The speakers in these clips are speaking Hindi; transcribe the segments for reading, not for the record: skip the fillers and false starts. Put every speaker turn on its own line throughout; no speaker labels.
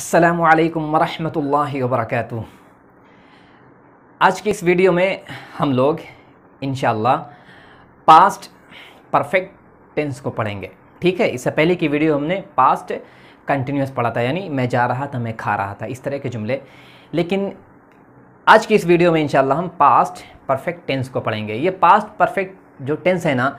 अस्सलामु अलैकुम वरहमतुल्लाहि वबरकातुहू। आज की इस वीडियो में हम लोग इंशाअल्लाह पास्ट परफेक्ट टेंस को पढ़ेंगे। ठीक है, इससे पहले की वीडियो हमने पास्ट कंटिन्यूस पढ़ा था, यानी मैं जा रहा था, मैं खा रहा था, इस तरह के जुमले। लेकिन आज की इस वीडियो में इंशाअल्लाह हम पास्ट परफेक्ट टेंस को पढ़ेंगे। ये पास्ट परफेक्ट जो टेंस है ना,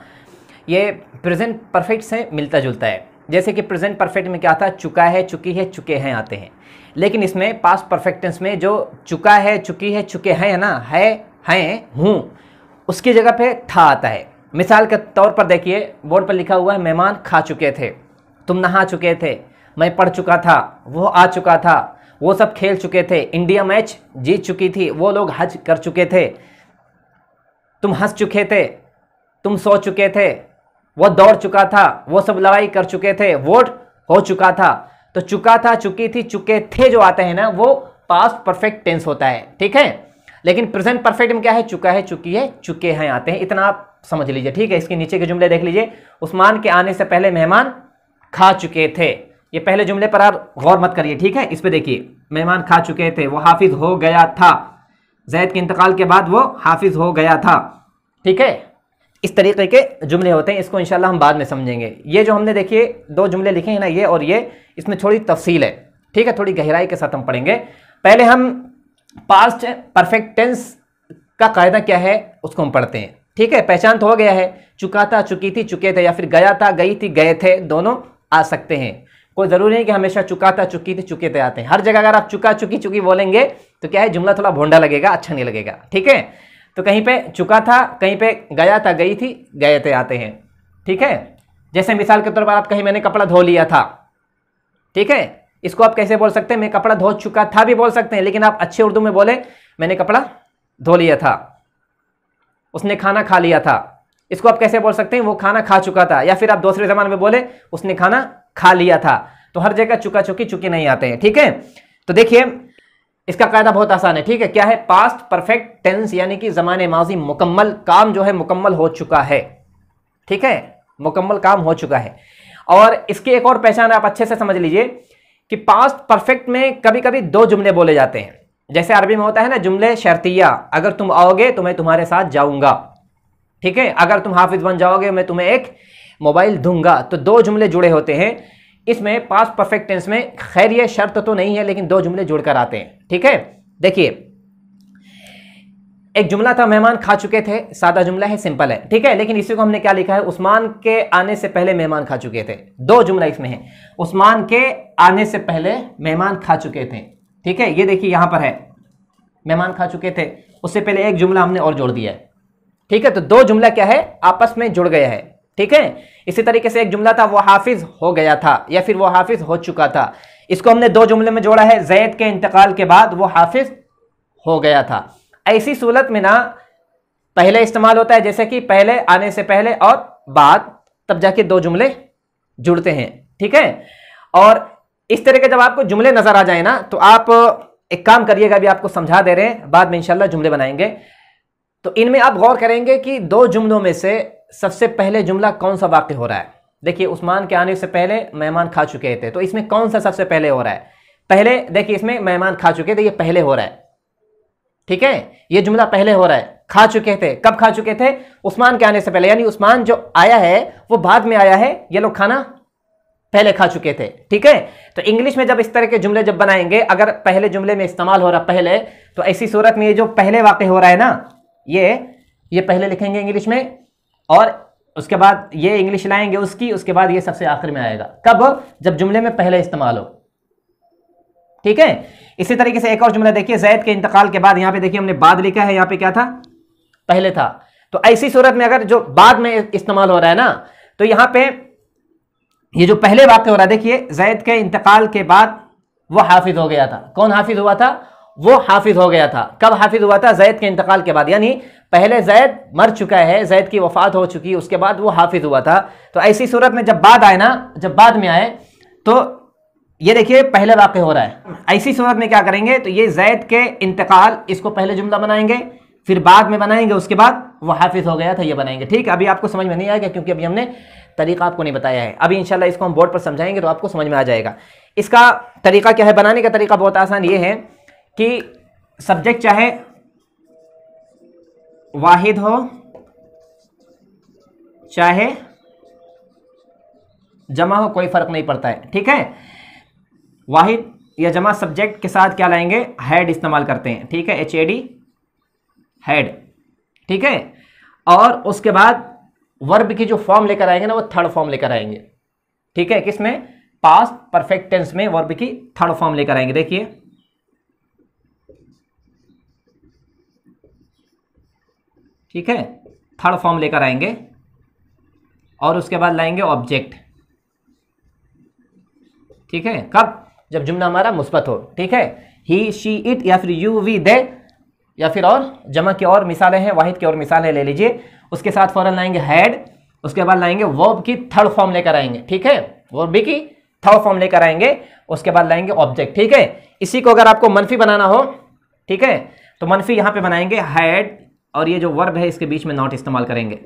ये प्रेजेंट परफेक्ट से मिलता जुलता है। जैसे कि प्रेजेंट परफेक्ट में क्या था, चुका है, चुकी है, चुके हैं आते हैं। लेकिन इसमें पास्ट परफेक्ट टेंस में जो चुका है, चुकी है, चुके हैं ना, है, हैं, हूँ, उसकी जगह पे था आता है। मिसाल के तौर पर देखिए, बोर्ड पर लिखा हुआ है मेहमान खा चुके थे, तुम नहा चुके थे, मैं पढ़ चुका था, वो आ चुका था, वो सब खेल चुके थे, इंडिया मैच जीत चुकी थी, वो लोग हज कर चुके थे, तुम हंस चुके थे, तुम सो चुके थे, वो दौड़ चुका था, वो सब लड़ाई कर चुके थे, वोट हो चुका था। तो चुका था, चुकी थी, चुके थे जो आते हैं ना, वो पास्ट परफेक्ट टेंस होता है। ठीक है, लेकिन प्रेजेंट परफेक्ट में क्या है, चुका है, चुकी है, चुके हैं आते हैं। इतना आप समझ लीजिए। ठीक है, इसके नीचे के जुमले देख लीजिए। उस्मान के आने से पहले मेहमान खा चुके थे। ये पहले जुमले पर आप गौर मत करिए। ठीक है, इस पे देखिए, मेहमान खा चुके थे, वो हाफिज हो गया था, जैद के इंतकाल के बाद वो हाफिज हो गया था। ठीक है, इस तरीके के जुमले होते हैं। इसको इंशाल्लाह हम बाद में समझेंगे। ये जो हमने देखिए दो जुमले लिखे हैं ना, ये और ये, इसमें थोड़ी तफसील है। ठीक है, थोड़ी गहराई के साथ हम पढ़ेंगे। पहले हम पास्ट परफेक्ट टेंस का कायदा क्या है उसको हम पढ़ते हैं। ठीक है, पहचान तो हो गया है, चुका था, चुकी थी, चुके थे, या फिर गया था, गई थी, गए थे, दोनों आ सकते हैं। कोई ज़रूरी नहीं कि हमेशा चुका था, चुकी थी, चुके थे आते हैं। हर जगह अगर आप चुका, चुकी, चुकी बोलेंगे तो क्या है, जुमला थोड़ा भोंडा लगेगा, अच्छा नहीं लगेगा। ठीक है, तो कहीं पे चुका था, कहीं पे गया था, गई थी, गए थे आते हैं। ठीक है, जैसे मिसाल के तौर पर आप कहीं मैंने कपड़ा धो लिया था। ठीक है, इसको आप कैसे बोल सकते हैं, मैं कपड़ा धो चुका था भी बोल सकते हैं, लेकिन आप अच्छे उर्दू में बोले मैंने कपड़ा धो लिया था। उसने खाना खा लिया था, इसको आप कैसे बोल सकते हैं, वो खाना खा चुका था। या फिर आप दूसरे जमाने में बोले उसने खाना खा लिया था। तो हर जगह चुका, चुकी, चुके नहीं आते हैं। ठीक है, तो देखिए इसका कायदा बहुत आसान है। ठीक है, क्या है, पास्ट परफेक्ट टेंस यानी कि ज़माने माजी मुकम्मल, काम जो है मुकम्मल हो चुका है। ठीक है, मुकम्मल काम हो चुका है। और इसकी एक और पहचान आप अच्छे से समझ लीजिए कि पास्ट परफेक्ट में कभी कभी दो जुमले बोले जाते हैं। जैसे अरबी में होता है ना जुमले शर्तिया, अगर तुम आओगे तो मैं तुम्हारे साथ जाऊंगा। ठीक है, अगर तुम हाफिज बन जाओगे मैं तुम्हें एक मोबाइल दूंगा। तो दो जुमले जुड़े होते हैं। इसमें पास्ट परफेक्ट टेंस में खैर ये शर्त तो नहीं है, लेकिन दो जुमले जुड़कर आते हैं। ठीक है, देखिए एक जुमला था मेहमान खा चुके थे, सादा जुमला है, सिंपल है। ठीक है, लेकिन इसी को हमने क्या लिखा है, उस्मान के आने से पहले मेहमान खा चुके थे। दो जुमला इसमें है, उस्मान के आने से पहले मेहमान खा चुके थे। ठीक है, ये देखिए यहां पर है मेहमान खा चुके थे, उससे पहले एक जुमला हमने और जोड़ दिया है। ठीक है, तो दो जुमला क्या है, आपस में जुड़ गया है। ठीक है, इसी तरीके से एक जुमला था वो हाफिज हो गया था, या फिर वो हाफिज हो चुका था। इसको हमने दो जुमले में जोड़ा है, जैद के इंतकाल के बाद वो हाफिज हो गया था। ऐसी सूरत में ना पहले इस्तेमाल होता है, जैसे कि पहले, आने से पहले और बाद, तब जाके दो जुमले जुड़ते हैं। ठीक है, और इस तरह के जब आपको जुमले नजर आ जाए ना, तो आप एक काम करिएगा, अभी आपको समझा दे रहे हैं, बाद में इंशाल्लाह जुमले बनाएंगे। तो इनमें आप गौर करेंगे कि दो जुमलों में से सबसे पहले जुमला कौन सा वाक़ई हो रहा है। देखिए, उस्मान के आने से पहले मेहमान खा चुके थे, तो इसमें कौन सा सबसे पहले हो रहा है, पहले। देखिए इसमें मेहमान खा चुके थे, ये पहले हो रहा है। ठीक है, ये जुमला पहले हो रहा है। खा चुके थे, कब खा चुके थे, उस्मान के आने से पहले, यानी उस्मान जो आया है वो बाद में आया है, ये लोग खाना पहले खा चुके थे। ठीक है, तो इंग्लिश में जब इस तरह के जुमले जब बनाएंगे, अगर पहले जुमले में इस्तेमाल हो रहा पहले, तो ऐसी सूरत में ये जो पहले वाक़ई हो रहा है ना, ये पहले लिखेंगे इंग्लिश में, और उसके बाद ये इंग्लिश लाएंगे उसके बाद ये सबसे आखिर में आएगा। कब, जब जुमले में पहले इस्तेमाल हो। ठीक है, इसी तरीके से एक और जुमला देखिए, जैद के इंतकाल के बाद, यहां पे देखिए हमने बाद लिखा है, यहां पे क्या था, पहले था। तो ऐसी सूरत में अगर जो बाद में इस्तेमाल हो रहा है ना, तो यहां पे ये जो पहले वाक़ई हो रहा है, देखिए जैद के इंतकाल के बाद वो हाफिज हो गया था। कौन हाफिज हुआ था, वो हाफिज हो गया था। कब हाफिज हुआ था, जैद के इंतकाल के बाद, यानी पहले जैद मर चुका है, जैद की वफात हो चुकी, उसके बाद वो हाफिज हुआ था। तो ऐसी सूरत में जब बाद आए ना, जब बाद में आए, तो ये देखिए पहले वाक़ई हो रहा है। ऐसी सूरत में क्या करेंगे, तो ये जैद के इंतकाल, इसको पहले जुमला बनाएंगे, फिर बाद में बनाएंगे, उसके बाद वो हाफिज हो गया था, ये बनाएंगे। ठीक है, अभी आपको समझ में नहीं आएगा क्योंकि अभी हमने तरीका आपको नहीं बताया है। अभी इंशाल्लाह इसको हम बोर्ड पर समझाएंगे तो आपको समझ में आ जाएगा। इसका तरीका क्या है, बनाने का तरीका बहुत आसान ये है कि सब्जेक्ट चाहे वाहिद हो चाहे जमा हो, कोई फर्क नहीं पड़ता है। ठीक है, वाहिद या जमा सब्जेक्ट के साथ क्या लाएंगे, हैड इस्तेमाल करते हैं। ठीक है, HAD हैड। ठीक है, और उसके बाद वर्ब की जो फॉर्म लेकर आएंगे ना वो थर्ड फॉर्म लेकर आएंगे। ठीक है, किसमें, पास्ट परफेक्ट टेंस में वर्ब की थर्ड फॉर्म लेकर आएंगे। देखिए ठीक है, थर्ड फॉर्म लेकर आएंगे और उसके बाद लाएंगे ऑब्जेक्ट। ठीक है, कब, जब जुमला हमारा मुस्बत हो। ठीक है, ही शी इट या फिर यू वी दे, या फिर और जमा की और मिसालें हैं, वाहिद की और मिसालें ले लीजिए। उसके साथ फौरन लाएंगे हैड, उसके बाद लाएंगे वर्ब की थर्ड फॉर्म लेकर आएंगे। ठीक है, वर्ब की थर्ड फॉर्म लेकर आएंगे, उसके बाद लाएंगे ऑब्जेक्ट। ठीक है, इसी को अगर आपको मनफी बनाना हो, ठीक है, तो मनफी यहां पे बनाएंगे हैड, और ये जो वर्ब है इसके बीच में नॉट इस्तेमाल करेंगे।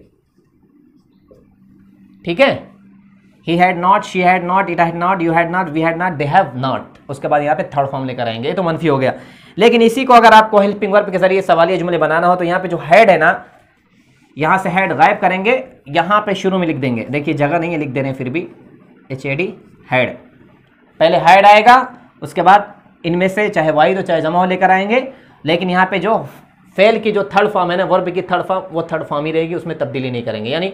ठीक है, he had not, she had not, it had not, you had not, we had not, they have not. उसके बाद यहाँ पे थर्ड फॉर्म लेकर आएंगे, ये तो मनफी हो गया। लेकिन इसी को अगर आपको हेल्पिंग वर्ब के जरिए सवालिया जुमले बनाना हो तो यहाँ पे जो हैड है ना, यहाँ से हैड गायब करेंगे, यहाँ पे शुरू में लिख देंगे। देखिए जगह नहीं है, लिख दे रहे हैं फिर भी, HAD हैड। पहले हैड आएगा, उसके बाद इनमें से चाहे वाहिद हो चाहे जमा हो लेकर आएंगे। लेकिन यहाँ पे जो फेल की जो थर्ड फॉर्म है ना, वर्ब की थर्ड फॉर्म, वो थर्ड फॉर्म ही रहेगी, उसमें तब्दीली नहीं करेंगे। यानी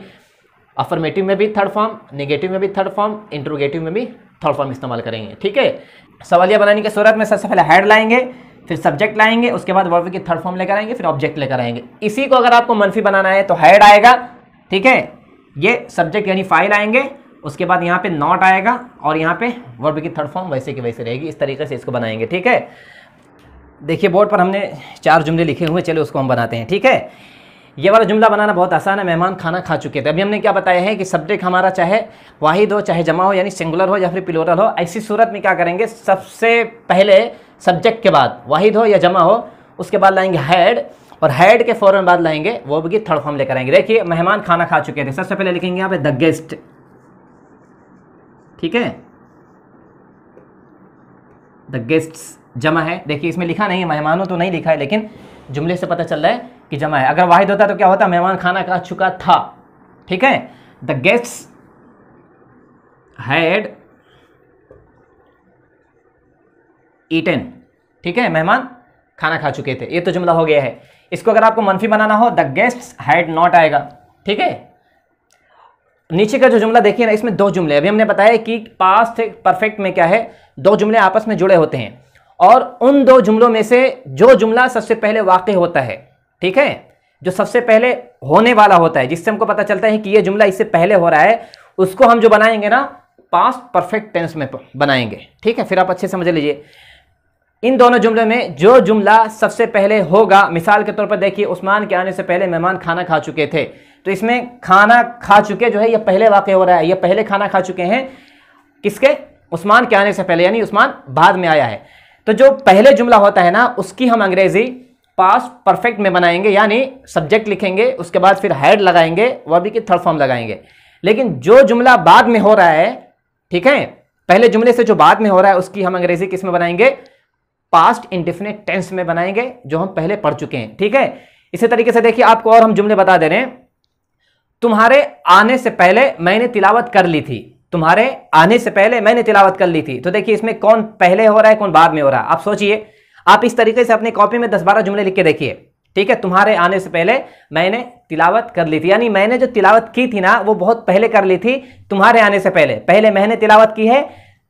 अफर्मेटिव में भी थर्ड फॉर्म, नेगेटिव में भी थर्ड फॉर्म, इंट्रोगेटिव में भी थर्ड फॉर्म इस्तेमाल करेंगे। ठीक है, सवालिया बनाने की सूरत में सबसे पहले हैड लाएंगे, फिर सब्जेक्ट लाएंगे, उसके बाद वर्ब की थर्ड फॉर्म लेकर आएंगे, फिर ऑब्जेक्ट लेकर आएंगे। इसी को अगर आपको मनफी बनाना है तो हैड आएगा। ठीक है, ये सब्जेक्ट यानी फाइल आएंगे, उसके बाद यहाँ पे नॉट आएगा और यहाँ पे वर्ब की थर्ड फॉर्म वैसे की वैसे रहेगी। इस तरीके से इसको बनाएंगे। ठीक है, देखिए बोर्ड पर हमने 4 जुमले लिखे हुए, चलो उसको हम बनाते हैं। ठीक है, ये वाला जुमला बनाना बहुत आसान है। मेहमान खाना खा चुके थे। अभी हमने क्या बताया है कि सब्जेक्ट हमारा चाहे वाहिद हो चाहे जमा हो, यानी सिंगुलर हो या फिर प्लूरल हो। ऐसी सूरत में क्या करेंगे, सबसे पहले सब्जेक्ट के बाद वाहिद हो या जमा हो, उसके बाद लाएंगे हैड, और हैड के फौरन बाद लाएंगे वर्ब की थर्ड फॉर्म लेकर आएंगे। देखिए मेहमान खाना खा चुके थे, सबसे पहले लिखेंगे यहाँ पे द गेस्ट। ठीक है, द गेस्ट्स जमा है। देखिए इसमें लिखा नहीं है, मेहमानों तो नहीं लिखा है, लेकिन जुमले से पता चल रहा है कि जमा है। अगर वाहिद होता तो क्या होता, मेहमान खाना खा चुका था। ठीक है, द गेस्ट्स हैड ईटन। ठीक है, मेहमान खाना खा चुके थे। ये तो जुमला हो गया है। इसको अगर आपको मनफी बनाना हो, द गेस्ट्स हैड नॉट आएगा। ठीक है, नीचे का जो जुमला देखिए ना, इसमें 2 जुमले। अभी हमने बताया कि पास्ट परफेक्ट में क्या है, 2 जुमले आपस में जुड़े होते हैं, और उन 2 जुमलों में से जो जुमला सबसे पहले वाक़ई होता है, ठीक है, जो सबसे पहले होने वाला होता है, जिससे हमको पता चलता है कि ये जुमला इससे पहले हो रहा है, उसको हम जो बनाएंगे ना पास्ट परफेक्ट टेंस में बनाएंगे। ठीक है, फिर आप अच्छे समझ लीजिए। इन दोनों जुमलों में जो जुमला सबसे पहले होगा, मिसाल के तौर पर देखिए, उस्मान के आने से पहले मेहमान खाना खा चुके थे, तो इसमें खाना खा चुके जो है ये पहले वाक़ई हो रहा है, ये पहले खाना खा चुके हैं किसके, उस्मान के आने से पहले, यानी उस्मान बाद में आया है। तो जो पहले जुमला होता है ना, उसकी हम अंग्रेजी पास्ट परफेक्ट में बनाएंगे, यानी सब्जेक्ट लिखेंगे, उसके बाद फिर हैड लगाएंगे, वर्ब की थर्ड फॉर्म लगाएंगे। लेकिन जो जुमला बाद में हो रहा है, ठीक है, पहले जुमले से जो बाद में हो रहा है, उसकी हम अंग्रेजी किस में बनाएंगे, पास्ट इंडेफिनिट टेंस में बनाएंगे, जो हम पहले पढ़ चुके हैं। ठीक है, इसी तरीके से देखिए आपको और हम जुमले बता दे रहे हैं। तुम्हारे आने से पहले मैंने तिलावत कर ली थी। तुम्हारे आने से पहले मैंने तिलावत कर ली थी। तो देखिए इसमें कौन पहले हो रहा है, कौन बाद में हो रहा है, आप सोचिए। आप इस तरीके से अपनी कॉपी में 10-12 जुमले लिख के देखिए। ठीक है, तुम्हारे आने से पहले मैंने तिलावत कर ली थी, यानी मैंने जो तिलावत की थी ना वो बहुत पहले कर ली थी, तुम्हारे आने से पहले। पहले मैंने तिलावत की है,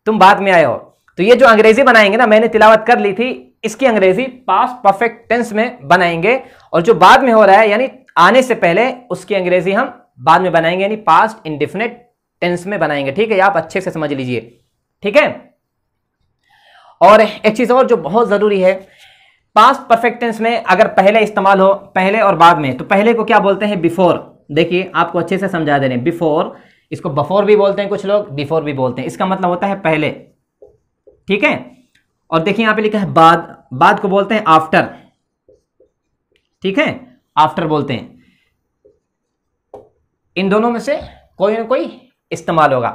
तुम बाद में आए हो। तो ये जो अंग्रेजी बनाएंगे ना, मैंने तिलावत कर ली थी, इसकी अंग्रेजी पास्ट परफेक्ट टेंस में बनाएंगे, और जो बाद में हो रहा है यानी आने से पहले, उसकी अंग्रेजी हम बाद में बनाएंगे, यानी पास्ट इंडेफिनिट टेंस में बनाएंगे। ठीक है, आप अच्छे से समझ लीजिए। ठीक है, और एक चीज और जो बहुत जरूरी है, पास्ट परफेक्ट टेंस में अगर पहले इस्तेमाल हो, पहले और बाद में, तो पहले को क्या बोलते हैं, बिफोर। देखिए आपको अच्छे से समझा दे रहे हैं, बिफोर। इसको बफोर भी बोलते हैं कुछ लोग, बिफोर भी बोलते हैं। इसका मतलब होता है पहले। ठीक है, और देखिए यहां पे लिखा है बाद। बाद को बोलते हैं आफ्टर। ठीक है, आफ्टर बोलते हैं। इन दोनों में से कोई ना कोई इस्तेमाल होगा।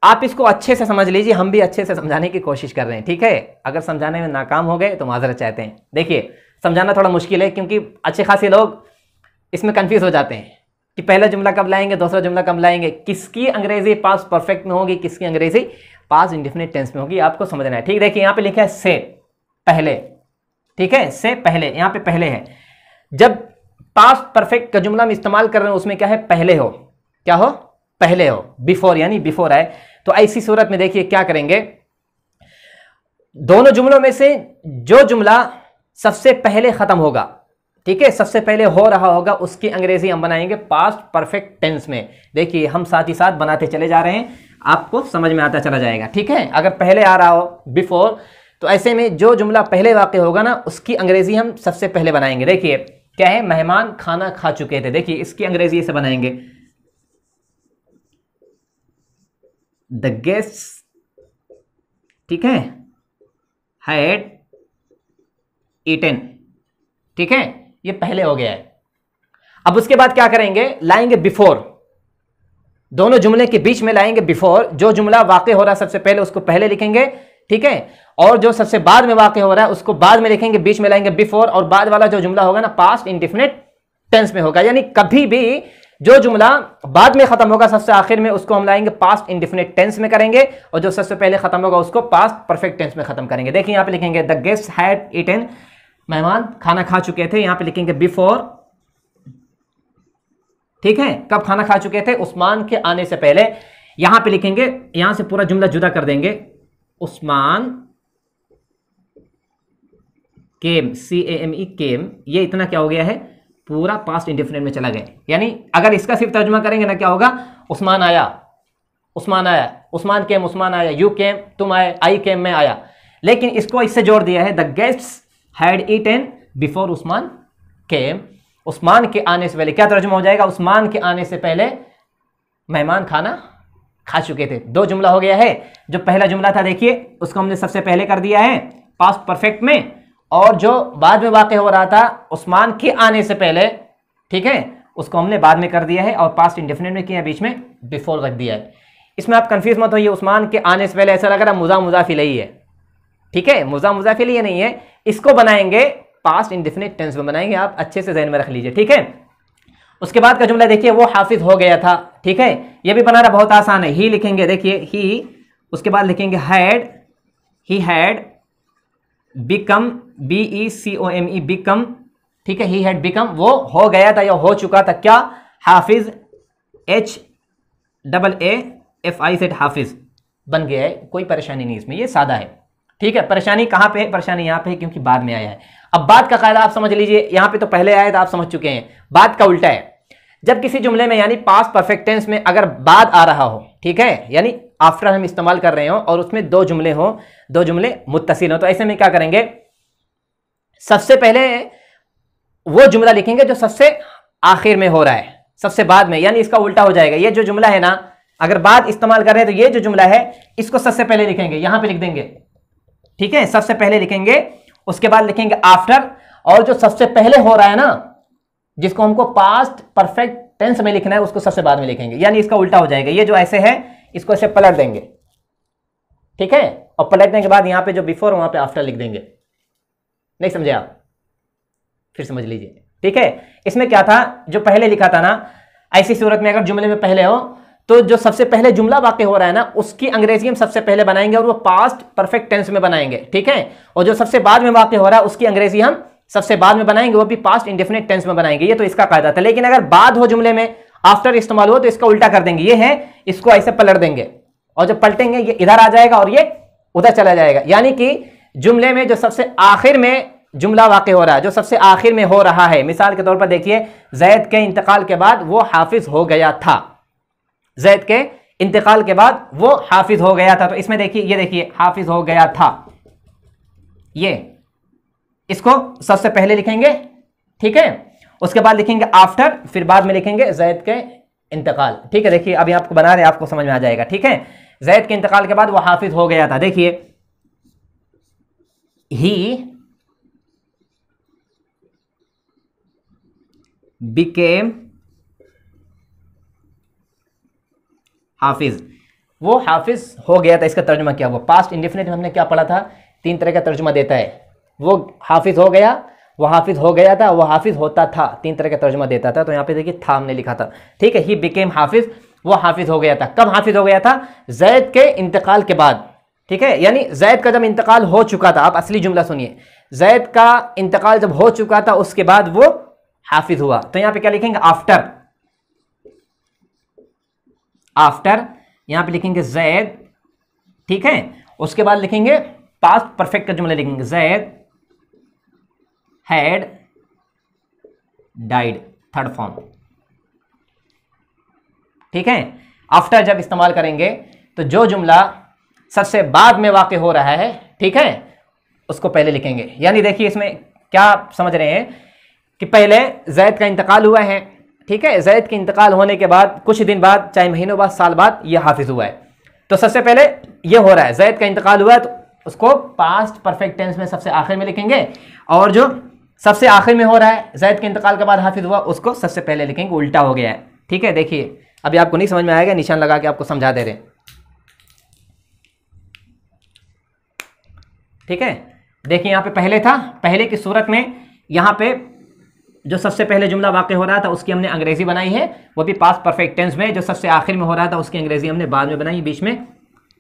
आप इसको अच्छे से समझ लीजिए, हम भी अच्छे से समझाने की कोशिश कर रहे हैं, ठीक है। अगर समझाने में नाकाम हो गए तो माजरत चाहते हैं। देखिए समझाना थोड़ा मुश्किल है क्योंकि अच्छे खासे लोग इसमें कंफ्यूज हो जाते हैं कि पहला जुमला कब लाएंगे, दूसरा जुमला कब लाएंगे, किसकी अंग्रेजी पास्ट परफेक्ट में होगी, किसकी अंग्रेजी पास्ट इंडेफिनिट टेंस में होगी, आपको समझना है, ठीक। देखिए यहाँ पे लिखा है से पहले, ठीक है, से पहले, यहाँ पे पहले है। जब पास्ट परफेक्ट का जुमला में इस्तेमाल कर रहे हो उसमें क्या है, पहले हो, क्या हो, पहले हो, बिफोर यानी बिफोर आए। तो ऐसी सूरत में देखिए क्या करेंगे, दोनों जुमलों में से जो जुमला सबसे पहले खत्म होगा, ठीक है, सबसे पहले हो रहा होगा, उसकी अंग्रेजी हम बनाएंगे पास्ट परफेक्ट टेंस में। देखिए हम साथ ही साथ बनाते चले जा रहे हैं, आपको समझ में आता चला जाएगा, ठीक है। अगर पहले आ रहा हो बिफोर, तो ऐसे में जो जुमला पहले वाक़ होगा ना उसकी अंग्रेजी हम सबसे पहले बनाएंगे। देखिए क्या है, मेहमान खाना खा चुके थे, देखिए इसकी अंग्रेजी ऐसे बनाएंगे, द गेस्ट्स, ठीक है, हैड ईटन, ठीक है, ये पहले हो गया है। अब उसके बाद क्या करेंगे, लाएंगे बिफोर, दोनों जुमले के बीच में लाएंगे बिफोर। जो जुमला वाक़ हो रहा है सबसे पहले उसको पहले लिखेंगे, ठीक है, और जो सबसे बाद में वाक़ हो रहा है उसको बाद में लिखेंगे, बीच में लाएंगे बिफोर, और बाद वाला जो जुमला होगा ना पास्ट इंडेफिनिट टेंस में होगा। यानी कभी भी जो जुमला बाद में खत्म होगा सबसे आखिर में उसको हम लाएंगे पास्ट इंडेफिनिट टेंस में करेंगे, और जो सबसे पहले खत्म होगा उसको पास्ट परफेक्ट टेंस में खत्म करेंगे। देखिए यहां पे लिखेंगे द गेस्ट हैड ईटन, मेहमान खाना खा चुके थे, यहां पे लिखेंगे बिफोर, ठीक है, कब खाना खा चुके थे, उस्मान के आने से पहले। यहां पे लिखेंगे, यहां से पूरा जुमला जुदा कर देंगे, उस्मान केम, CAME केम, ये इतना क्या हो गया है, पूरा पास्ट इंडेफिनिट में चला गया। यानी अगर इसका सिर्फ तर्जुमा करेंगे ना क्या होगा, उस्मान आया, उस्मान आया, उस्मान केम, उस्मान आया, यू केम, तुम आए, आई केम, मैं आया। लेकिन इसको इससे जोड़ दिया है, the guests had eaten before Usman came, Usman के आने से पहले, क्या तर्जुमा हो जाएगा, उस्मान के आने से पहले मेहमान खाना खा चुके थे। दो जुमला हो गया है। जो पहला जुमला था देखिए उसको हमने सबसे पहले कर दिया है पास्ट परफेक्ट में, और जो बाद में वाक़ हो रहा था उस्मान के आने से पहले, ठीक है, उसको हमने बाद में कर दिया है और पास्ट इंडेफिनिट में किया, बीच में बिफोर रख दिया है। इसमें आप कंफ्यूज मत होइए, उस्मान के आने से पहले ऐसा लग रहा है मुज़ाफ मुज़ाफ इलैही है, ठीक है, मुज़ाफ मुज़ाफ इलैही नहीं है, इसको बनाएंगे पास्ट इंडेफिनिट टेंस में बनाएंगे, आप अच्छे से ज़हन में रख लीजिए, ठीक है। उसके बाद का जुमला देखिए, वो हाफिज हो गया था, ठीक है, ये भी बनाना बहुत आसान है। ही लिखेंगे, देखिए ही, उसके बाद लिखेंगे had, he had become, BECOME become, ठीक है, ही हैड बिकम, वो हो गया था या हो चुका था क्या, हाफिज, HAAFI से हाफिज बन गया है, कोई परेशानी नहीं इसमें, ये सादा है, ठीक है। परेशानी कहाँ पे है, परेशानी यहाँ पे है क्योंकि बाद में आया है। अब बाद का कायदा आप समझ लीजिए, यहाँ पे तो पहले आया था आप समझ चुके हैं, बाद का उल्टा है। जब किसी जुमले में यानी पास्ट परफेक्ट टेंस में अगर बाद आ रहा हो, ठीक है, यानी आफ्टर हम इस्तेमाल कर रहे हो और उसमें दो जुमले हो, दो जुमले मुत्तसिल हो, तो ऐसे में क्या करेंगे, सबसे पहले वो जुमला लिखेंगे जो सबसे आखिर में हो रहा है, सबसे बाद में, यानी इसका उल्टा हो जाएगा। ये जो जुमला है ना, अगर बाद इस्तेमाल कर रहे हैं तो ये जो जुमला है इसको सबसे पहले लिखेंगे, यहां पे लिख देंगे, ठीक है, सबसे पहले लिखेंगे, उसके बाद लिखेंगे आफ्टर, और जो सबसे पहले हो रहा है ना जिसको हमको पास्ट परफेक्ट टेंस में लिखना है उसको सबसे बाद में लिखेंगे, यानी इसका उल्टा हो जाएगा। ये जो ऐसे है इसको ऐसे पलट देंगे, ठीक है, और पलटने के बाद यहां पे जो बिफोर वहां पे आफ्टर लिख देंगे। नहीं समझे आप, फिर समझ लीजिए, ठीक है। इसमें क्या था, जो पहले लिखा था ना, ऐसी सूरत में अगर जुमले में पहले हो तो जो सबसे पहले जुमला वाक़ हो रहा है ना उसकी अंग्रेजी हम सबसे पहले बनाएंगे और वो पास्ट परफेक्ट टेंस में बनाएंगे, ठीक है, और जो सबसे बाद में वाक़ हो रहा है उसकी अंग्रेजी हम सबसे बाद में बनाएंगे, वो भी पास्ट इंडेफिनिट टेंस में बनाएंगे। ये तो इसका कायदा था। लेकिन अगर बाद हो जुमले में, आफ्टर इस्तेमाल हो, तो इसका उल्टा कर देंगे, ये है, इसको ऐसे पलट देंगे, और जब पलटेंगे ये इधर आ जाएगा और ये उधर चला जाएगा। यानी कि जुमले में जो सबसे आखिर में जुमला वाक़ हो रहा है, जो सबसे आखिर में हो रहा है, मिसाल के तौर पर देखिए, जैद के इंतकाल के बाद वो हाफिज हो गया था, जैद के इंतकाल के बाद वो हाफिज हो गया था, तो इसमें देखिए, ये देखिए हाफिज हो गया था, ये इसको सबसे पहले लिखेंगे, ठीक है, उसके बाद लिखेंगे आफ्टर, फिर बाद में लिखेंगे जैद के इंतकाल, ठीक है। देखिए अभी आपको बना रहे, आपको समझ में आ जाएगा, ठीक है। जैद के इंतकाल के बाद वो हाफिज हो गया था, देखिए ही बिकेम हाफिज, वो हाफिज हो गया था, इसका तर्जुमा क्या हुआ। पास्ट इंडेफिनिट में हमने क्या पढ़ा था, 3 तरह का तर्जुमा देता है। वो हाफिज हो गया, वो हाफिज हो गया था, वो हाफिज होता था, 3 तरह का तर्जुमा देता था। तो यहाँ पे देखिए था हमने लिखा था, ठीक है। ही बिकेम हाफिज, वो हाफिज हो गया था। कब हाफिज हो गया था? जैद के इंतकाल के बाद, ठीक है। यानी जैद का जब इंतकाल हो चुका था, आप असली जुमला सुनिए, जैद का इंतकाल जब हो चुका था उसके बाद वो हाफिज हुआ। तो यहाँ पे क्या लिखेंगे? आफ्टर, आफ्टर यहां पे लिखेंगे जैद, ठीक है। उसके बाद लिखेंगे पास्ट परफेक्ट का जुमला लिखेंगे, Zaid had died, third form, ठीक है। आफ्टर जब इस्तेमाल करेंगे तो जो जुमला सबसे बाद में वाक़ हो रहा है, ठीक है, उसको पहले लिखेंगे। यानी देखिए इसमें क्या समझ रहे हैं कि पहले जैद का इंतकाल हुआ है, ठीक है। जैद के इंतकाल होने के बाद कुछ दिन बाद, चाहे महीनों बाद, साल बाद, ये हाफिज हुआ है। तो सबसे पहले ये हो रहा है, जैद का इंतकाल हुआ है, तो उसको पास्ट परफेक्ट टेंस में सबसे आखिर में लिखेंगे। और जो सबसे आखिर में हो रहा है, जैद के इंतकाल के बाद हाफिज हुआ, उसको सबसे पहले लिखेंगे। उल्टा हो गया है, ठीक है। देखिए अभी आपको नहीं समझ में आएगा, निशान लगा के आपको समझा दे रहे हैं, ठीक है। देखिए यहाँ पे पहले था, पहले की सूरत में यहाँ पे जो सबसे पहले जुमला वाक़ हो रहा था उसकी हमने अंग्रेजी बनाई है, वो भी पास्ट परफेक्ट टेंस में। जो सबसे आखिर में हो रहा था उसकी अंग्रेजी हमने बाद में बनाई, बीच में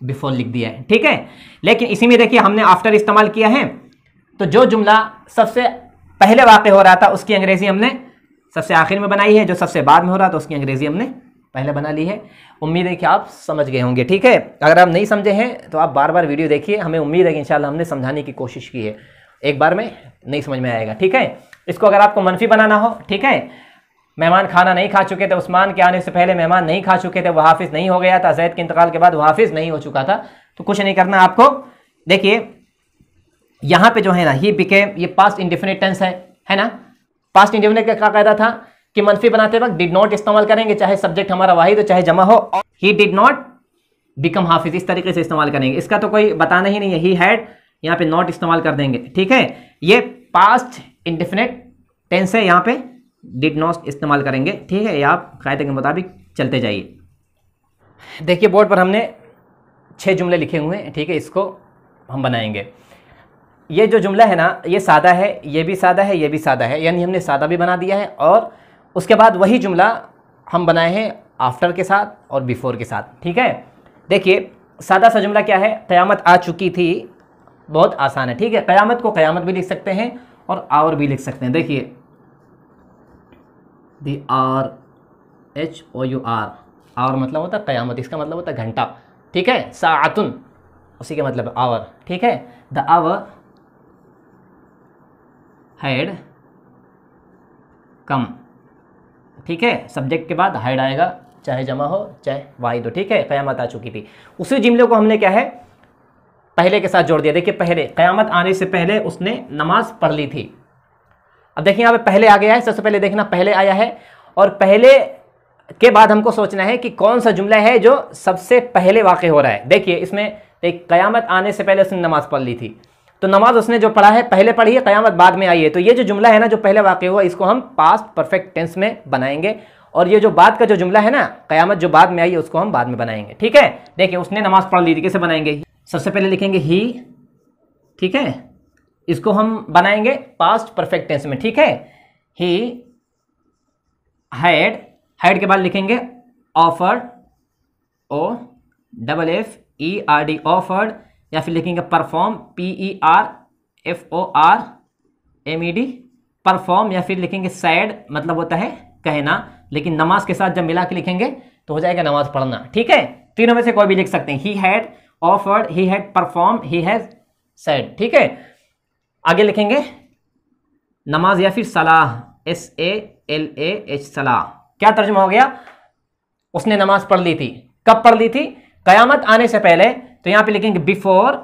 बिफोर लिख दिया है, ठीक है। लेकिन इसी में देखिए हमने आफ्टर इस्तेमाल किया है, तो जो जुमला सबसे पहले वाक़ हो रहा था उसकी अंग्रेजी हमने सबसे आखिर में बनाई है, जो सबसे बाद में हो रहा था उसकी अंग्रेजी हमने पहले बना ली है। उम्मीद है कि आप समझ गए होंगे, ठीक है। अगर आप नहीं समझे हैं तो आप बार बार वीडियो देखिए, हमें उम्मीद है कि इंशाल्लाह हमने समझाने की कोशिश की है। एक बार में नहीं समझ में आएगा, ठीक है। इसको अगर आपको मनफी बनाना हो, ठीक है, मेहमान खाना नहीं खा चुके थे, उस्मान के आने से पहले मेहमान नहीं खा चुके थे, वो हाफिज नहीं हो गया था, जैद के इंतकाल के बाद वो हाफिज नहीं हो चुका था, तो कुछ नहीं करना आपको। देखिए यहाँ पे जो है ना, ही बिकेम, ये पास्ट इंडेफिनिट टेंस है ना। पास्ट इंडेफिनिट का क्या कायदा था कि मनफी बनाते वक्त डिड नॉट इस्तेमाल करेंगे, चाहे सब्जेक्ट हमारा वाहिद हो चाहे जमा हो। ही डिड नॉट बिकम हाफिज, इस तरीके से इस्तेमाल करेंगे। इसका तो कोई बताना ही नहीं है, ही हैड यहाँ पे नॉट इस्तेमाल कर देंगे, ठीक है। ये पास्ट इंडेफिनिट टेंस है, यहाँ पे डिड नॉट इस्तेमाल करेंगे, ठीक है। ये आप कायदे के मुताबिक चलते जाइए। देखिए बोर्ड पर हमने 6 जुमले लिखे हुए हैं, ठीक है, इसको हम बनाएंगे। ये जो जुमला है ना, ये सादा है, ये भी सादा है, ये भी सादा है, यानी हमने सादा भी बना दिया है। और उसके बाद वही जुमला हम बनाए हैं आफ्टर के साथ और बिफोर के साथ, ठीक है। देखिए सादा सा जुमला क्या है, क़यामत आ चुकी थी, बहुत आसान है, ठीक है। क़यामत को क़यामत भी लिख सकते हैं और आवर भी लिख सकते हैं। देखिए DRHOUR, आवर मतलब होता है क़यामत, इसका मतलब होता है घंटा, ठीक है। साअतुन उसी का मतलब आवर, ठीक है। द आवर हैड कम, ठीक है। सब्जेक्ट के बाद हैड आएगा, चाहे जमा हो चाहे वाहिद हो, ठीक है। क़यामत आ चुकी थी, उसी जुमले को हमने क्या है पहले के साथ जोड़ दिया। देखिए पहले, क़यामत आने से पहले उसने नमाज पढ़ ली थी। अब देखिए यहाँ पे पहले आ गया है, सबसे पहले देखना पहले आया है, और पहले के बाद हमको सोचना है कि कौन सा जुमला है जो सबसे पहले वाक़ हो रहा है। देखिए इसमें एक क़यामत आने से पहले उसने नमाज पढ़ ली थी, तो नमाज उसने जो पढ़ा है पहले पढ़ी है, क़यामत बाद में आई है। तो ये जो जुमला है ना जो पहले वाक़ हुआ, इसको हम पास्ट परफेक्ट टेंस में बनाएंगे। और ये जो बाद का जो जुमला है ना, क़यामत जो बाद में आई है, उसको हम बाद में बनाएंगे, ठीक है। देखिए उसने नमाज पढ़ ली थी, कैसे बनाएंगे? सबसे पहले लिखेंगे ही, ठीक है, इसको हम बनाएंगे पास्ट परफेक्ट टेंस में, ठीक है। ही हैड, हैड के बाद लिखेंगे ऑफर्ड, OFFERD, ऑफर्ड, या फिर लिखेंगे परफॉर्म, PERFORMED, परफॉर्म, या फिर लिखेंगे सैड, मतलब होता है कहना, लेकिन नमाज के साथ जब मिला के लिखेंगे तो हो जाएगा नमाज पढ़ना, ठीक है। तीनों में से कोई भी लिख सकते हैं, he had offered, he had perform, he has sad, ठीक है। आगे लिखेंगे नमाज या फिर सलाह, SALAH, सलाह। क्या तर्जुमा हो गया? उसने नमाज पढ़ ली थी। कब पढ़ ली थी? क़यामत आने से पहले। तो यहां पे लिखेंगे बिफोर,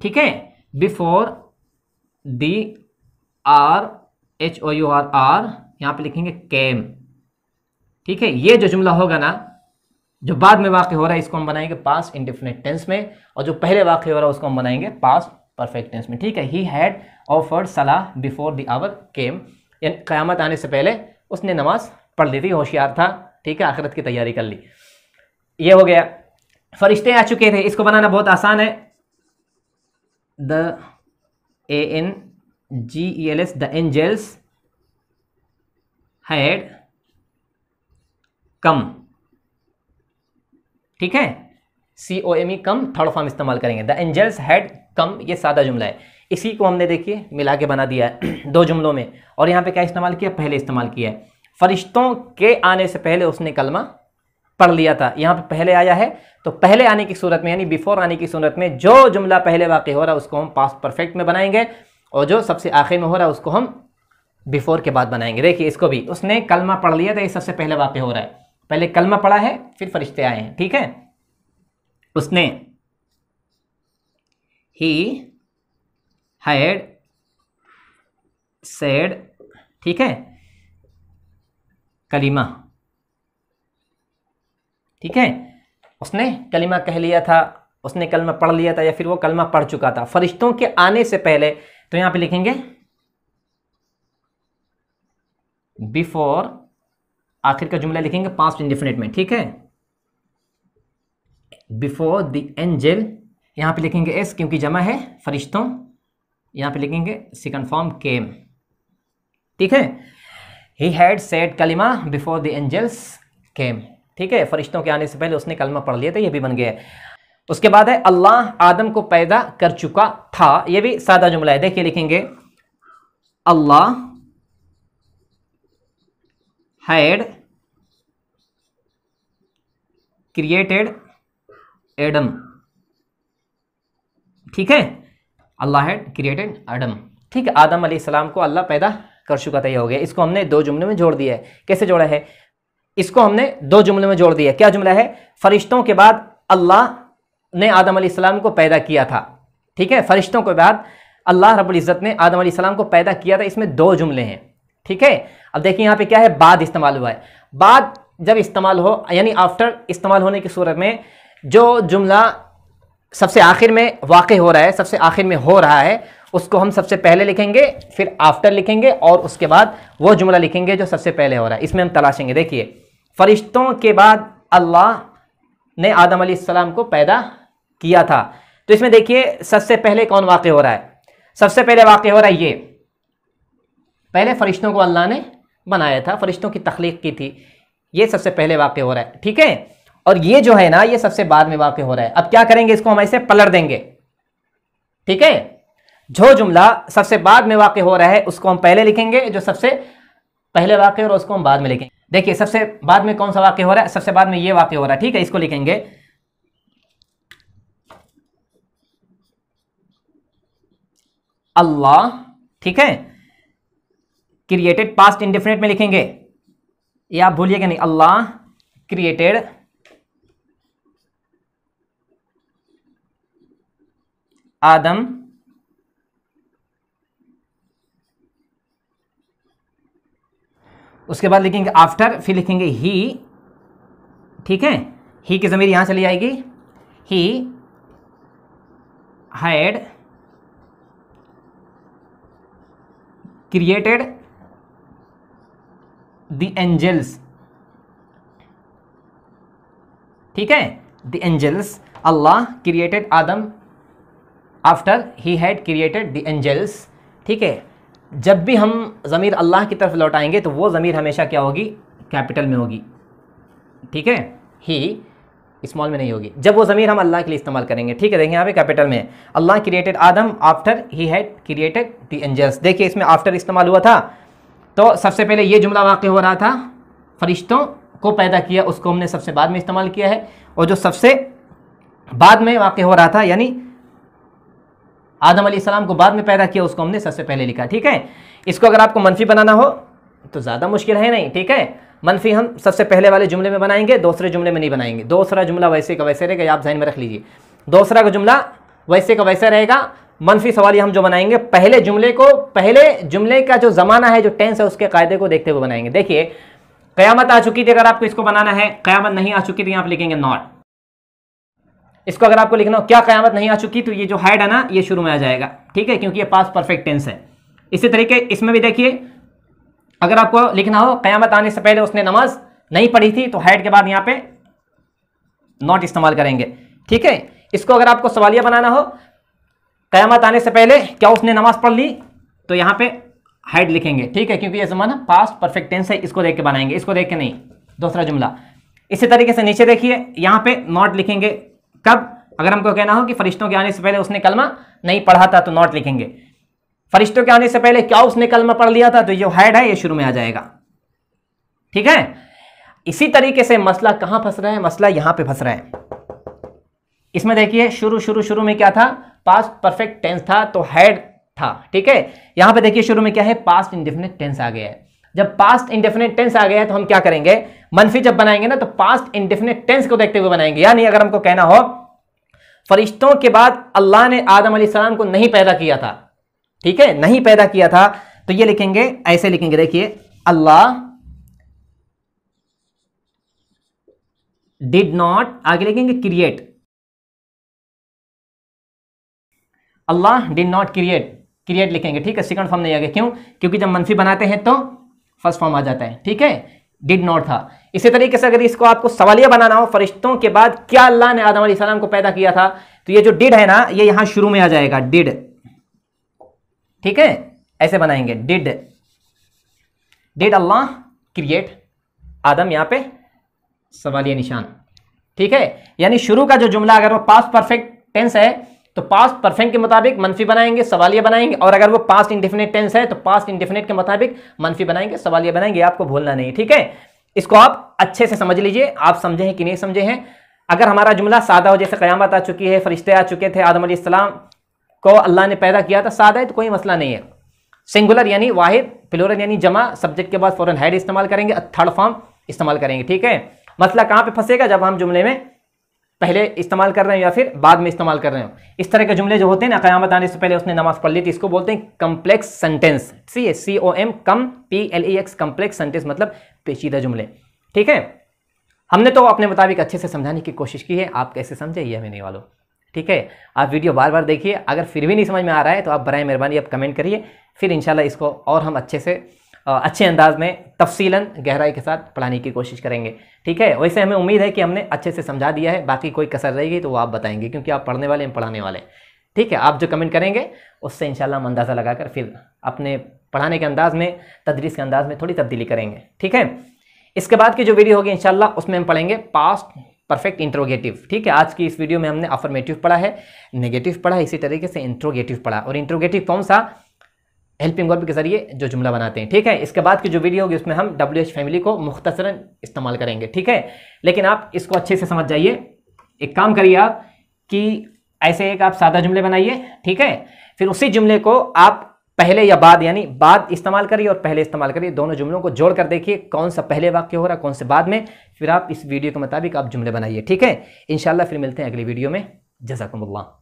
ठीक है, बिफोर DRHOUR, यहां पे लिखेंगे केम, ठीक है। ये जो जुमला होगा ना जो बाद में वाक़ हो रहा है, इसको हम बनाएंगे पास्ट इंडेफिनिट टेंस में, और जो पहले वाक़ हो रहा है उसको हम बनाएंगे पास्ट परफेक्ट टेंस में, ठीक है। ही हैड ऑफर्ड सलाह बिफोर द आवर केम, यानी क़यामत आने से पहले उसने नमाज पढ़ ली थी, होशियार था, ठीक है, आखिरत की तैयारी कर ली। ये हो गया। फरिश्ते आ चुके थे, इसको बनाना बहुत आसान है। The ANGELS, the angels had come, ठीक है, COME कम, थर्ड फॉर्म इस्तेमाल करेंगे। द एंजल्स हैड कम, ये सादा जुमला है। इसी को हमने देखिए मिला के बना दिया है दो जुमलों में। और यहाँ पे क्या इस्तेमाल किया, पहले इस्तेमाल किया है। फरिश्तों के आने से पहले उसने कलमा पढ़ लिया था, यहाँ पे पहले आया है, तो पहले आने की सूरत में यानी बिफोर आने की सूरत में जो जुमला पहले वाक़ई हो रहा है उसको हम पास्ट परफेक्ट में बनाएंगे, और जो सबसे आखिर में हो रहा है उसको हम बिफोर के बाद बनाएंगे। देखिए इसको भी, उसने कलमा पढ़ लिया था, ये सबसे पहले वाक़ई हो रहा है, पहले कलमा पढ़ा है फिर फरिश्ते आए हैं, ठीक है। उसने, ही हैड सेड, ठीक है, कलीमा, ठीक है, उसने कलीमा कह लिया था, उसने कलमा पढ़ लिया था, या फिर वो कलमा पढ़ चुका था फरिश्तों के आने से पहले। तो यहां पे लिखेंगे बिफोर, आखिर का जुमला लिखेंगे पास्ट इंडेफिनिट में, ठीक है। बिफोर द एंजल, यहां पे लिखेंगे एस क्योंकि जमा है फरिश्तों, यहां पे लिखेंगे सेकंड फॉर्म केम, ठीक है। He had said kalima before the angels came, ठीक है, फरिश्तों के आने से पहले उसने कलमा पढ़ लिया था, ये भी बन गया है। उसके बाद है अल्लाह आदम को पैदा कर चुका था, ये भी सादा जुमला है। देखिए लिखेंगे अल्लाह हैड क्रिएटेड एडम, ठीक है, अल्लाह हैड क्रिएटेड एडम, ठीक है, आदम अलैहिस्सलाम को अल्लाह पैदा कर चुका था, ये हो गया। इसको हमने दो जुमले में जोड़ दिया है। कैसे जोड़ा है, इसको हमने दो जुमले में जोड़ दिया। क्या जुमला है, फरिश्तों के बाद अल्लाह ने आदम अलैहिस्सलाम को पैदा किया था, ठीक है, फरिश्तों के बाद अल्लाह रब्बुल इज्जत ने आदम अलैहिस्सलाम को पैदा किया था, इसमें दो जुमले हैं, ठीक है। अब देखिए यहाँ पे क्या है, बाद इस्तेमाल हुआ है। बाद जब इस्तेमाल हो यानी आफ्टर इस्तेमाल होने की सूरत में जो जुमला सबसे आखिर में वाक़ई हो रहा है, सबसे आखिर में हो रहा है, उसको हम सबसे पहले लिखेंगे, फिर आफ्टर लिखेंगे, और उसके बाद वो जुमला लिखेंगे जो सबसे पहले हो रहा है। इसमें हम तलाशेंगे। देखिए फरिश्तों के बाद अल्लाह ने आदम अलैहिस्सलाम को पैदा किया था, तो इसमें देखिए सबसे पहले कौन वाक़ई हो रहा है, सबसे पहले वाक़ई हो रहा है ये, पहले फरिश्तों को अल्लाह ने बनाया था, फरिश्तों की तख्लीक की थी, ये सबसे पहले वाक़ई हो रहा है, ठीक है। और ये जो है ना, ये सबसे बाद में वाक़ई हो रहा है। अब क्या करेंगे, इसको हम ऐसे पलट देंगे, ठीक है। जो जुमला सबसे बाद में वाक़ई हो रहा है उसको हम पहले लिखेंगे, जो सबसे पहले वाक़ई हो रहा है उसको हम बाद में लिखेंगे। देखिए सबसे बाद में कौन सा वाक़ई हो रहा है, सबसे बाद में ये वाक़ई हो रहा है, ठीक है, इसको लिखेंगे अल्लाह, ठीक है, क्रिएटेड, पास्ट इंडेफिनिट में लिखेंगे, ये आप भूलिएगा नहीं, अल्लाह क्रिएटेड आदम उसके बाद लिखेंगे आफ्टर, फिर लिखेंगे ही, ठीक है, ही की ज़मीर यहां चली आएगी, he had created the angels, ठीक है, the angels, Allah created Adam after he had created the angels, ठीक है। जब भी हम ज़मीर अल्लाह की तरफ लौटाएंगे तो वो ज़मीर हमेशा क्या होगी, कैपिटल में होगी, ठीक है, ही स्मॉल में नहीं होगी, जब वो ज़मीर हम अल्लाह के लिए इस्तेमाल करेंगे, ठीक है। देखिए यहाँ पे कैपिटल में Allah created Adam after he had created the angels, देखिए इसमें आफ्टर इस्तेमाल हुआ था, तो सबसे पहले ये जुमला वाक़ई हो रहा था, फरिश्तों को पैदा किया, उसको हमने सबसे बाद में इस्तेमाल किया है, और जो सबसे बाद में वाक़ई हो रहा था यानी आदम अलैहिस्सलाम को बाद में पैदा किया, उसको हमने सबसे पहले लिखा, ठीक है। इसको अगर आपको मनफी बनाना हो तो ज़्यादा मुश्किल है नहीं, ठीक है। मनफी हम सबसे पहले वाले जुमले में बनाएंगे, दूसरे जुमले में नहीं बनाएंगे। दूसरा जुमला वैसे का वैसे रहेगा, आप ध्यान में रख लीजिए, दूसरा का जुमला वैसे का वैसे रहेगा। मनफी सवाल हम जो बनाएंगे, पहले जुमले को, पहले जुमले का जो ज़माना है, जो टेंस है, उसके कायदे को देखते हुए बनाएंगे। देखिए क़यामत आ चुकी थी, अगर आपको इसको बनाना है, क़यामत नहीं आ चुकी थी, यहाँ पर लिखेंगे नॉट। इसको अगर आपको लिखना हो क्या क़यामत नहीं आ चुकी, तो ये जो हैड है ना, ये शुरू में आ जाएगा, ठीक है, क्योंकि ये पास्ट परफेक्ट टेंस है। इसी तरीके इसमें भी देखिए, अगर आपको लिखना हो क़यामत आने से पहले उसने नमाज नहीं पढ़ी थी तो हैड के बाद यहाँ पे नॉट इस्तेमाल करेंगे। ठीक है, इसको अगर आपको सवालिया बनाना हो, क़यामत आने से पहले क्या उसने नमाज पढ़ ली, तो यहाँ पे हैड लिखेंगे। ठीक है, क्योंकि ये ज़माना पास्ट परफेक्ट टेंस है, इसको देख के बनाएंगे, इसको देख के नहीं। दूसरा जुमला इसी तरीके से नीचे देखिए, यहाँ पे नॉट लिखेंगे। कब? अगर हमको कहना हो कि फरिश्तों के आने से पहले उसने कलमा नहीं पढ़ा था तो नॉट लिखेंगे। फरिश्तों के आने से पहले क्या उसने कलमा पढ़ लिया था, तो जो हैड है ये शुरू में आ जाएगा। ठीक है, इसी तरीके से मसला कहां फंस रहा है, मसला यहां पे फंस रहा है। इसमें देखिए शुरू में क्या था, पास्ट परफेक्ट टेंस था तो हैड था। ठीक है, यहां पे देखिए शुरू में क्या है, पास्ट इंडेफिनिट टेंस आ गया है। जब पास्ट इंडेफिनिट टेंस आ गया है तो हम क्या करेंगे, मनफी जब बनाएंगे ना तो पास्ट इंडेफिनिट टेंस को देखते हुए बनाएंगे। यानी अगर हमको कहना हो फरिश्तों के बाद अल्लाह ने आदम अलैहिस्सलाम को नहीं पैदा किया था, ठीक है, नहीं पैदा किया था, तो ये लिखेंगे, ऐसे लिखेंगे, देखिए अल्लाह डिड नॉट, आगे लिखेंगे create, Allah did not create लिखेंगे। ठीक है, सेकंड फॉर्म नहीं आ गया, क्यों? क्योंकि जब मनफी बनाते हैं तो फर्स्ट फॉर्म आ जाता है। ठीक है, डिड नॉट था। इसी तरीके से अगर इसको आपको सवालिया बनाना हो, फरिश्तों के बाद क्या अल्लाह ने आदम अलैहिस्सलाम को पैदा किया था, तो ये जो डिड है ना, ये यहां शुरू में आ जाएगा, डिड। ठीक है, ऐसे बनाएंगे, डिड अल्लाह क्रिएट आदम, यहां पे सवालिया निशान। ठीक है, यानी शुरू का जो जुमला अगर वो पास्ट परफेक्ट टेंस है तो पास्ट परफेक्ट के मुताबिक मनफी बनाएंगे, सवालिया बनाएंगे, और अगर वो पास्ट इंडेफिनिट टेंस है तो पास्ट इंडेफिनिट के मुताबिक मनफी बनाएंगे, सवालिया बनाएंगे। आपको भूलना नहीं। ठीक है, इसको आप अच्छे से समझ लीजिए, आप समझे हैं कि नहीं समझे हैं। अगर हमारा जुमला सादा हो, जैसे क़यामत आ चुकी है, फरिश्ते आ चुके थे, आदम अलैहिस्सलाम को अल्लाह ने पैदा किया था, सादा है तो कोई मसला नहीं है। सिंगुलर यानी वाहिद, प्लूरल यानी जमा, सब्जेक्ट के बाद फौरन हैड इस्तेमाल करेंगे, थर्ड फॉर्म इस्तेमाल करेंगे। ठीक है, मसला कहां पे फंसेगा, जब हम जुमले में पहले इस्तेमाल कर रहे हो या फिर बाद में इस्तेमाल कर रहे हो। इस तरह के जुमले जो होते हैं ना, क़यामत आने से पहले उसने नमाज पढ़ ली थी, इसको बोलते हैं complex sentence. COM PLEX, complex sentence मतलब पेचीदा जुमले। ठीक है, हमने तो अपने मुताबिक अच्छे से समझाने की कोशिश की है, आप कैसे समझे ये हमें नहीं मालूम। ठीक है, आप वीडियो बार बार देखिए, अगर फिर भी नहीं समझ में आ रहा है तो आप बराए मेहरबानी आप कमेंट करिए, फिर इंशाल्लाह इसको और हम अच्छे से अच्छे अंदाज में तफसीलन गहराई के साथ पढ़ाने की कोशिश करेंगे। ठीक है, वैसे हमें उम्मीद है कि हमने अच्छे से समझा दिया है, बाकी कोई कसर रहेगी तो वो आप बताएंगे, क्योंकि आप पढ़ने वाले हैं, पढ़ाने वाले। ठीक है, आप जो कमेंट करेंगे उससे इंशाल्लाह हम अंदाज़ा लगाकर फिर अपने पढ़ाने के अंदाज में, तदरीस के अंदाज में थोड़ी तब्दीली करेंगे। ठीक है, इसके बाद की जो वीडियो होगी इंशाल्लाह उसमें हम पढ़ेंगे पास्ट परफेक्ट इंट्रोगेटिव। ठीक है, आज की इस वीडियो में हमने अफर्मेटिव पढ़ा है, नेगेटिव पढ़ा है, इसी तरीके से इंट्रोगेटिव पढ़ा, और इंट्रोगेटिव कौन सा, हेल्पिंग वर्ब के जरिए जो जुमला बनाते हैं। ठीक है, इसके बाद की जो वीडियो होगी उसमें हम WH फैमिली को मुख्तसरन इस्तेमाल करेंगे। ठीक है, लेकिन आप इसको अच्छे से समझ जाइए। एक काम करिए आप कि ऐसे एक आप सादा जुमले बनाइए, ठीक है, फिर उसी जुमले को आप पहले या बाद, यानी बाद इस्तेमाल करिए और पहले इस्तेमाल करिए, दोनों जुमलों को जोड़ कर देखिए कौन सा पहले वाक्य हो रहा है, कौन से बाद में, फिर आप इस वीडियो के मुताबिक आप जुमले बनाइए। ठीक है, इंशाल्लाह फिर मिलते हैं अगली वीडियो में। जज़ाकुमुल्लाह।